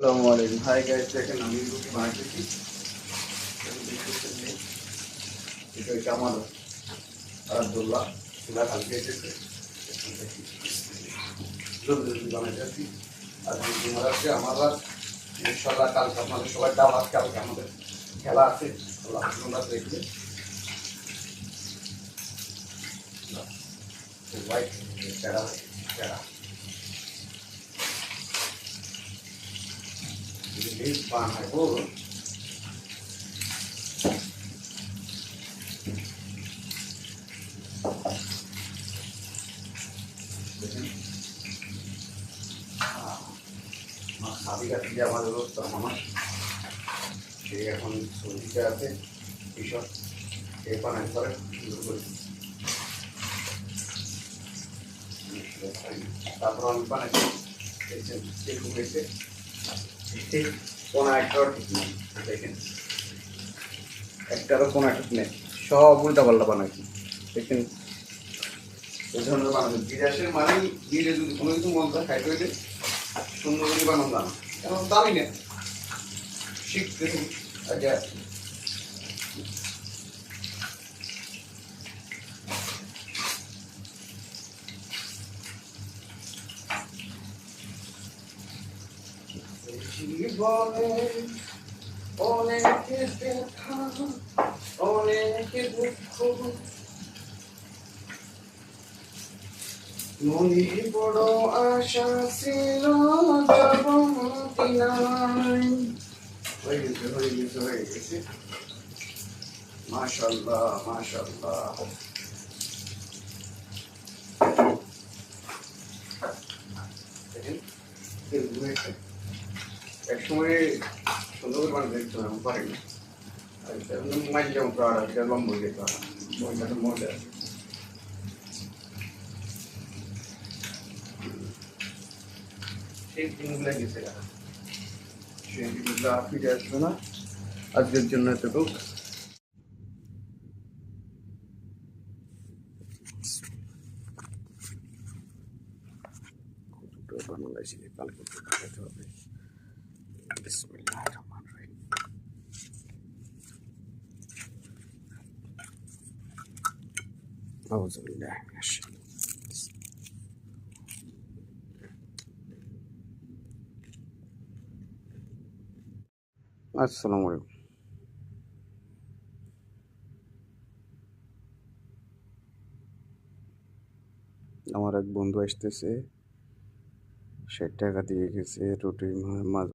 আসসালামু আলাইকুম। Hi guys, দেখেন আমি রুটি বানাইতেছি। এটা হচ্ছে আমার আব্দুল্লাহ চুলা কালকে এসেছে জলদি জলদি বানাইতেছি। আর রুটি মারাচ্ছে আমার রাত ইনশাল্লাহ। কালকে আপনাদের সবাই দাওয়াত, কালকে আমাদের খেলা আছে। আল্লাহ তোমরা দেখবে সবাই খেলা খেলা বানায় বল। দেখেন আমার সাবিকা থেকে আমাদের রোস্তার আমার সে এখন সৌদিতে আছে। কৃষক সে বানাই করে সুন্দর করে। তারপর আমি বানাইছি এরকম হয়েছে। কোনো একটাও ঠিক নেই, দেখেন একটারও কোনো একটা নেই, সব উল্টা পাল্টা বানাইছি। দেখেন এই ধরনের বানানো বিদেশের মানেই বিলে যদি কোনো কিছু মন যায় খাইতে হইলে সুন্দর করে বানানো জানা, এখন দামি না শিখতেছি। আচ্ছা জীবনে অনেকে ব্যথা, অনেকে দুঃখ, মনে বড় আশা ছিল জগমতি নাই। হয়ে গেছে হয়ে গেছে হয়ে গেছে। মাশাআল্লাহ মাশাআল্লাহ। দেখেন এক সময় সুন্দর করে বানাতে দেখতে আমি পারিনি। মাঝে যেমন প্রাড় এটা লম্বা যেতে হয় ময়দাটা মজা সেই দিনগুলো গেছে, সেই দিনগুলো আর ফিরে আসবে না। আজকের জন্য এতটুকু। বাংলাদেশি কালকে খেতে হবে। বিসমিল্লাহির রহমানির রহিম। আউযু বিল্লাহি মিনাশ শাইতানির। আসসালামু আলাইকুম। আমার এক বন্ধু আসতেছে, ৬০ টাকা দিয়ে গেছে রুটি মাছ